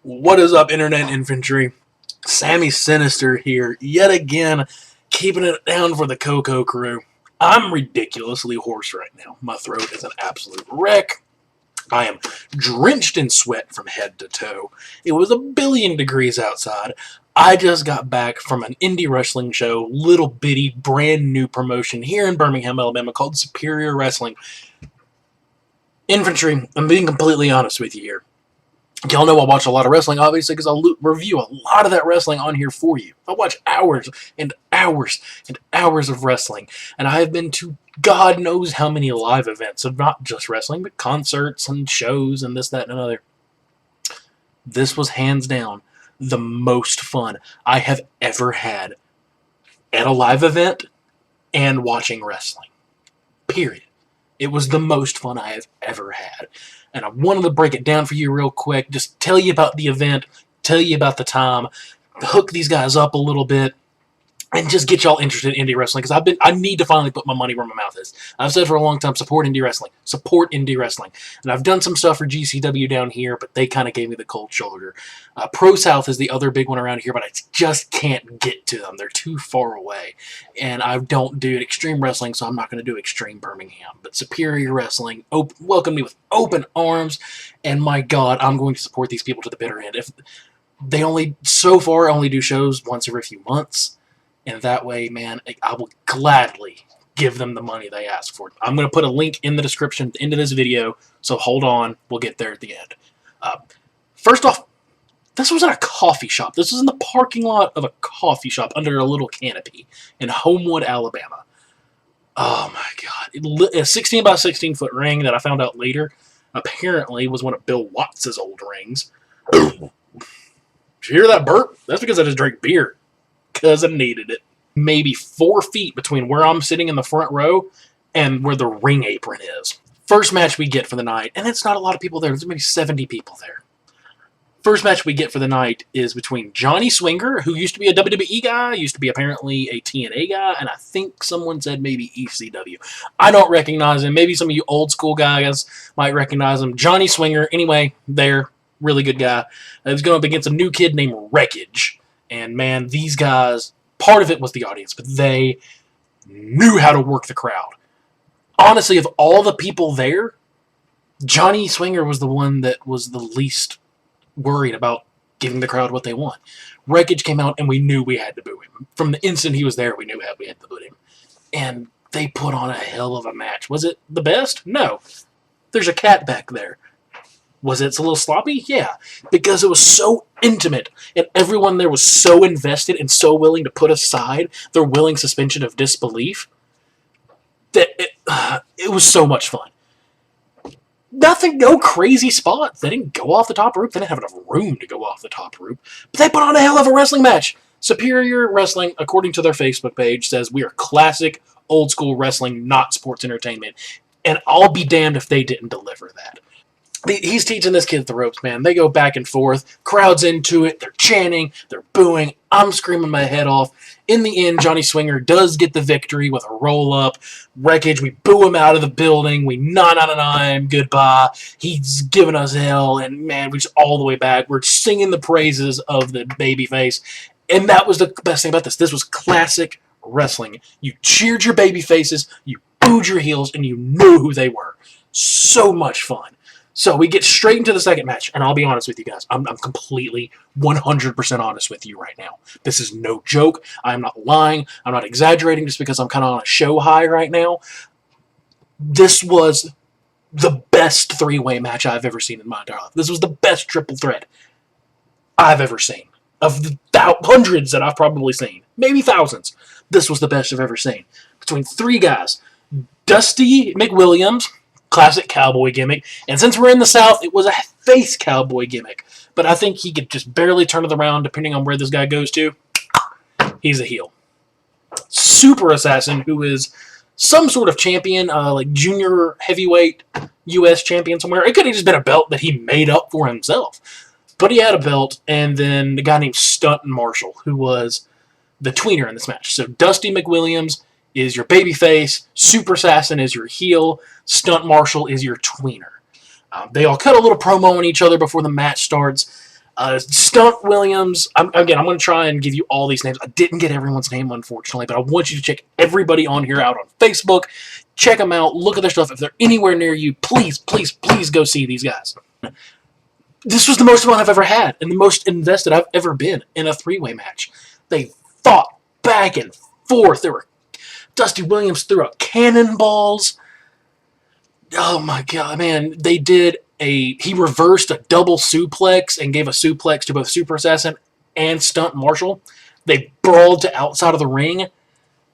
What is up, Internet Infantry? Sammy Sinister here, yet again, keeping it down for the Coco crew. I'm ridiculously hoarse right now. My throat is an absolute wreck. I am drenched in sweat from head to toe. It was 1,000,000,000 degrees outside. I just got back from an indie wrestling show, little bitty, brand new promotion here in Birmingham, Alabama called Superior Wrestling. Infantry, I'm being completely honest with you here. Y'all know I watch a lot of wrestling, obviously, because I'll review a lot of that wrestling on here for you. I watch hours and hours and hours of wrestling, and I have been to God knows how many live events of not just wrestling, but concerts and shows and this, that, and another. This was hands down the most fun I have ever had at a live event and watching wrestling. Period. It was the most fun I have ever had. And I wanted to break it down for you real quick, just tell you about the event, tell you about the time, hook these guys up a little bit, and just get y'all interested in indie wrestling, because I need to finally put my money where my mouth is. I've said for a long time, support indie wrestling. Support indie wrestling. And I've done some stuff for GCW down here, but they kind of gave me the cold shoulder. Pro South is the other big one around here, but I just can't get to them. They're too far away. And I don't do Extreme Wrestling, so I'm not going to do Extreme Birmingham. But Superior Wrestling welcomed me with open arms, and my God, I'm going to support these people to the bitter end. If they only do shows once every few months, and that way, man, I will gladly give them the money they ask for. I'm going to put a link in the description at the end of this video, so hold on. We'll get there at the end. First off, this was at a coffee shop. This was in the parking lot of a coffee shop under a little canopy in Homewood, Alabama. Oh, my God. A 16 by 16 foot ring that I found out later apparently was one of Bill Watts' old rings. Did you hear that burp? That's because I just drank beer. Because I needed it. Maybe 4 feet between where I'm sitting in the front row and where the ring apron is. First match we get for the night, and it's not a lot of people there. There's maybe 70 people there. First match we get for the night is between Johnny Swinger, who used to be a WWE guy, used to be apparently a TNA guy, and I think someone said maybe ECW. I don't recognize him. Maybe some of you old school guys might recognize him. Johnny Swinger, anyway, there, really good guy. He was going up against a new kid named Wreckage. And, man, these guys, part of it was the audience, but they knew how to work the crowd. Honestly, of all the people there, Johnny Swinger was the one that was the least worried about giving the crowd what they want. Wreckage came out, and we knew we had to boo him. From the instant he was there, we knew we had to boo him. And they put on a hell of a match. Was it the best? No. There's a cat back there. Was it a little sloppy? Yeah, because it was so intimate, and everyone there was so invested and so willing to put aside their willing suspension of disbelief that it was so much fun. No crazy spots. They didn't go off the top rope. They didn't have enough room to go off the top rope, but they put on a hell of a wrestling match. Superior Wrestling, according to their Facebook page, says we are classic, old-school wrestling, not sports entertainment, and I'll be damned if they didn't deliver that. He's teaching this kid the ropes, man. They go back and forth. Crowd's into it. They're chanting. They're booing. I'm screaming my head off. In the end, Johnny Swinger does get the victory with a roll-up. Wreckage, we boo him out of the building. We him goodbye. He's giving us hell, and, man, we're just all the way back. We're singing the praises of the babyface, and that was the best thing about this. This was classic wrestling. You cheered your baby faces, you booed your heels, and you knew who they were. So much fun. So we get straight into the second match, and I'll be honest with you guys. I'm completely 100% honest with you right now. This is no joke. I'm not lying. I'm not exaggerating just because I'm kind of on a show high right now. This was the best three-way match I've ever seen in my entire life. This was the best triple threat I've ever seen. Of the hundreds that I've probably seen, maybe thousands, this was the best I've ever seen. Between three guys, Dusty McWilliams, classic cowboy gimmick. And since we're in the South, it was a face cowboy gimmick. But I think he could just barely turn it around depending on where this guy goes to. He's a heel. Super Assassin, who is some sort of champion, like junior heavyweight U.S. champion somewhere. It could have just been a belt that he made up for himself. But he had a belt, and then the guy named Stunt Marshall, who was the tweener in this match. So Dusty McWilliams is your babyface, Super Assassin is your heel, Stunt Marshall is your tweener. They all cut a little promo on each other before the match starts. Stunt Williams, again, I'm going to try and give you all these names. I didn't get everyone's name, unfortunately, but I want you to check everybody on here out on Facebook. Check them out. Look at their stuff. If they're anywhere near you, please, please, please go see these guys. This was the most fun I've ever had and the most invested I've ever been in a three-way match. They fought back and forth. There were Dusty Williams threw out cannonballs. Oh my god, man! He reversed a double suplex and gave a suplex to both Super Assassin and Stunt Marshall. They brawled to outside of the ring.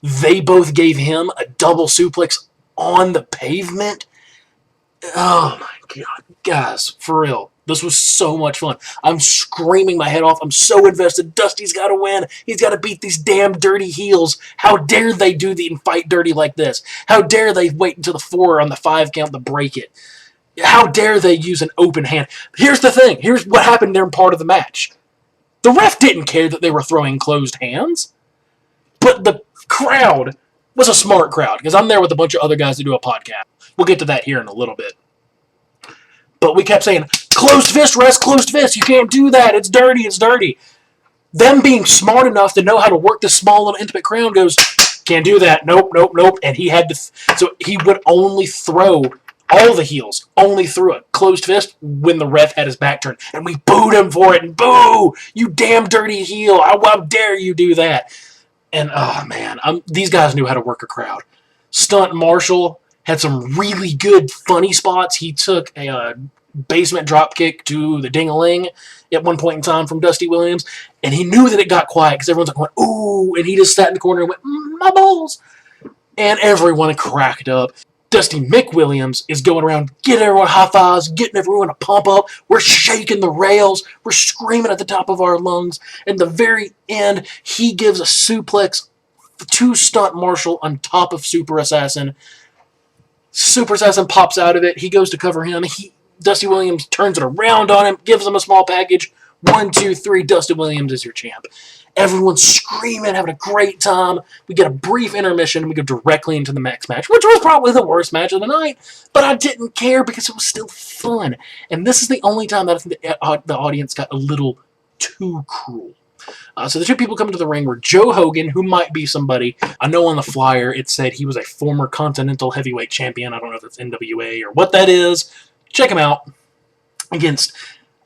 They both gave him a double suplex on the pavement. Oh my god, guys, for real. This was so much fun. I'm screaming my head off. I'm so invested. Dusty's got to win. He's got to beat these damn dirty heels. How dare they do the fight dirty like this? How dare they wait until the 4 on the 5 count to break it? How dare they use an open hand? Here's the thing. Here's what happened during part of the match. The ref didn't care that they were throwing closed hands, but the crowd was a smart crowd because I'm there with a bunch of other guys to do a podcast. We'll get to that here in a little bit. But we kept saying, closed fist, rest, closed fist. You can't do that. It's dirty. It's dirty. Them being smart enough to know how to work this small little intimate crowd goes, can't do that. Nope, nope, nope. And he had to, so he would only throw all the heels, only threw a closed fist when the ref had his back turned. And we booed him for it. And boo, you damn dirty heel. How dare you do that? And, oh, man, these guys knew how to work a crowd. Stunt Marshall had some really good, funny spots. He took a basement drop kick to the ding-a-ling at one point in time from Dusty Williams, and he knew that it got quiet because everyone's like, going, ooh, and he just sat in the corner and went, my balls. And everyone cracked up. Dusty McWilliams is going around getting everyone high fives, getting everyone to pump up. We're shaking the rails. We're screaming at the top of our lungs. And the very end, he gives a suplex to Stunt Marshall on top of Super Assassin. Super Assassin pops out of it. He goes to cover him. Dusty Williams turns it around on him, gives him a small package. 1, 2, 3, Dusty Williams is your champ. Everyone's screaming, having a great time. We get a brief intermission, and we go directly into the next match, which was probably the worst match of the night, but I didn't care because it was still fun. And this is the only time that I think the audience got a little too cruel. So the two people coming to the ring were Joe Hogan, who might be somebody. I know on the flyer it said he was a former Continental Heavyweight Champion. I don't know if it's NWA or what that is. Check him out. Against,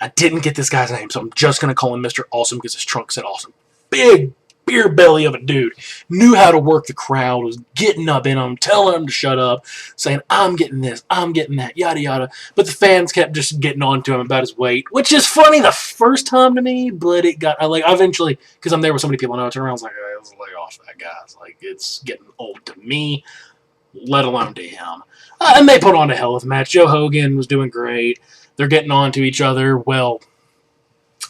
I didn't get this guy's name, so I'm just going to call him Mr. Awesome because his trunk said Awesome. Big beer belly of a dude. Knew how to work the crowd, was getting up in them, telling them to shut up, saying, I'm getting this, I'm getting that, yada yada. But the fans kept just getting on to him about his weight, which is funny the first time to me, but it got, I eventually, because I'm there with so many people, I know, I turned around, I was like, hey, let's lay off that guy. It's like, it's getting old to me, let alone to him. And they put on a hell of a match. Joe Hogan was doing great. They're getting on to each other. Well,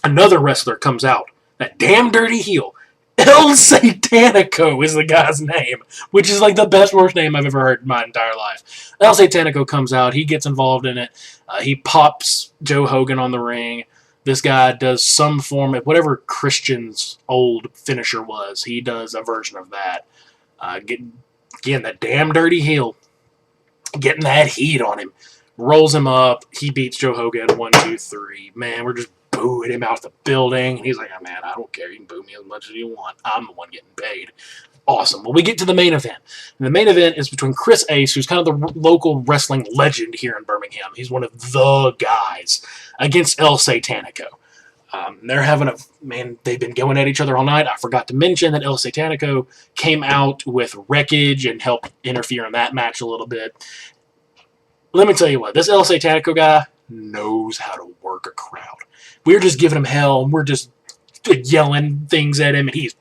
another wrestler comes out. That damn dirty heel. El Satanico is the guy's name, which is like the best worst name I've ever heard in my entire life. El Satanico comes out. He gets involved in it. He pops Joe Hogan on the ring. This guy does some form of whatever Christian's old finisher was. He does a version of that. Again, that damn dirty heel. Getting that heat on him. Rolls him up. He beats Joe Hogan 1, 2, 3. Man, we're just booing him out the building. And he's like, oh, man, I don't care. You can boo me as much as you want. I'm the one getting paid. Awesome. Well, we get to the main event. And the main event is between Chris Ace, who's kind of the local wrestling legend here in Birmingham. He's one of the guys, against El Satanico. They're having they've been going at each other all night. I forgot to mention that El Satanico came out with Wreckage and helped interfere in that match a little bit. Let me tell you what, this El Satanico guy knows how to work a crowd. We're just giving him hell, and we're just yelling things at him, and he's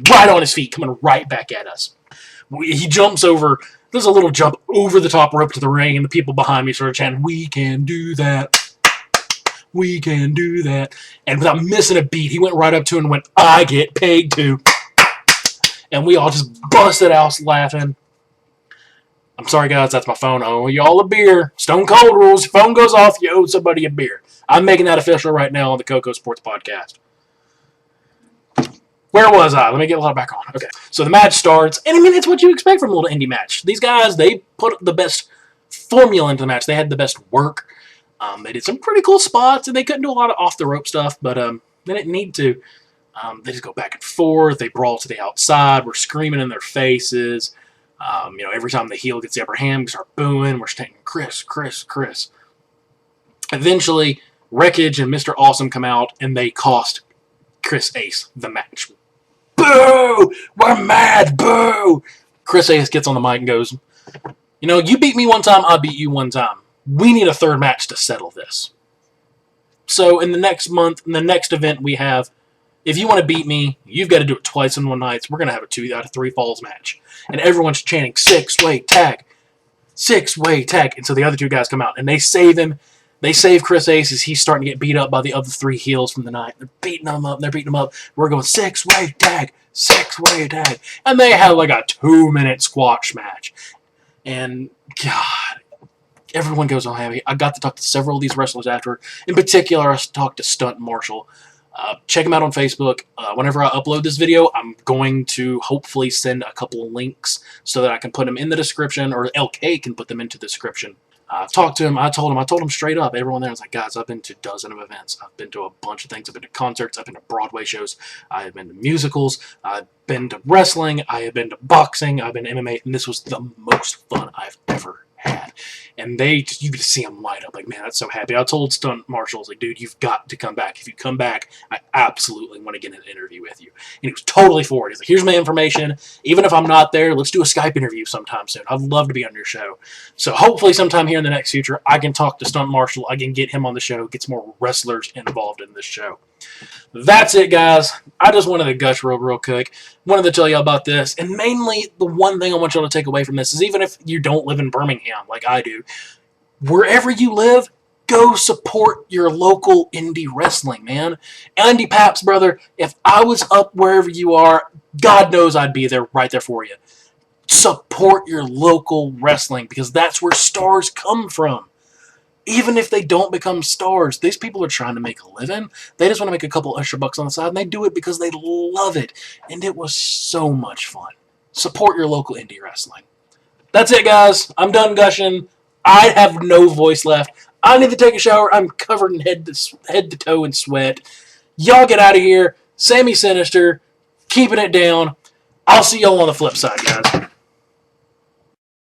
right on his feet, coming right back at us. He jumps over, there's a little jump over the top rope to the ring, and the people behind me start chanting, we can do that. We can do that. And without missing a beat, he went right up to him and went, I get paid too. And we all just busted out laughing. I'm sorry, guys, that's my phone. I owe y'all a beer. Stone Cold rules. Your phone goes off, you owe somebody a beer. I'm making that official right now on the KocoSports podcast. Where was I? Let me get back on. Okay, so the match starts, and I mean, it's what you expect from a little indie match. These guys, they put the best formula into the match. They had the best work. They did some pretty cool spots, and they couldn't do a lot of off-the-rope stuff, but they didn't need to. They just go back and forth. They brawl to the outside. We're screaming in their faces. Every time the heel gets the upper hand, we start booing. We're saying, Chris, Chris, Chris. Eventually, Wreckage and Mr. Awesome come out, and they cost Chris Ace the match. Boo! We're mad! Boo! Chris Ace gets on the mic and goes, you beat me one time, I beat you one time. We need a third match to settle this. So in the next month, in the next event we have, if you want to beat me, you've got to do it twice in one night. So we're going to have a 2 out of 3 falls match. And everyone's chanting, 6-way tag. 6-way tag. And so the other 2 guys come out, and they save him. They save Chris Ace as he's starting to get beat up by the other 3 heels from the night. They're beating him up. They're beating him up. We're going 6-way tag. 6-way tag. And they have like a 2-minute squash match. And, God, everyone goes on happy. I got to talk to several of these wrestlers after. In particular, I talked to Stunt Marshall. Check him out on Facebook. Whenever I upload this video, I'm going to hopefully send a couple of links so that I can put them in the description, or LK can put them into the description. Talked to him. I told him straight up. Everyone there was like, guys, I've been to dozens of events. I've been to a bunch of things. I've been to concerts. I've been to Broadway shows. I have been to musicals. I've been to wrestling. I have been to boxing. I've been to MMA, and this was the most fun I've ever had. And you could see them light up. Like, man, that's so happy. I told Stunt Marshall, I was like, dude, you've got to come back. If you come back, I absolutely want to get an interview with you. And he was totally for it. He's like, here's my information. Even if I'm not there, let's do a Skype interview sometime soon. I'd love to be on your show. So hopefully sometime here in the next future, I can talk to Stunt Marshall. I can get him on the show, get some more wrestlers involved in this show. That's it, guys. I just wanted to gush real quick. Wanted to tell you about this. And mainly, the one thing I want y'all to take away from this is, even if you don't live in Birmingham like I do, wherever you live, go support your local indie wrestling, man. Andy Paps, brother, if I was up wherever you are, God knows I'd be there, right there for you. Support your local wrestling, because that's where stars come from. Even if they don't become stars, these people are trying to make a living. They just want to make a couple extra bucks on the side, and they do it because they love it. And it was so much fun. Support your local indie wrestling. That's it, guys. I'm done gushing. I have no voice left. I need to take a shower. I'm covered in head to toe in sweat. Y'all get out of here. Sammy Sinister, keeping it down. I'll see y'all on the flip side, guys.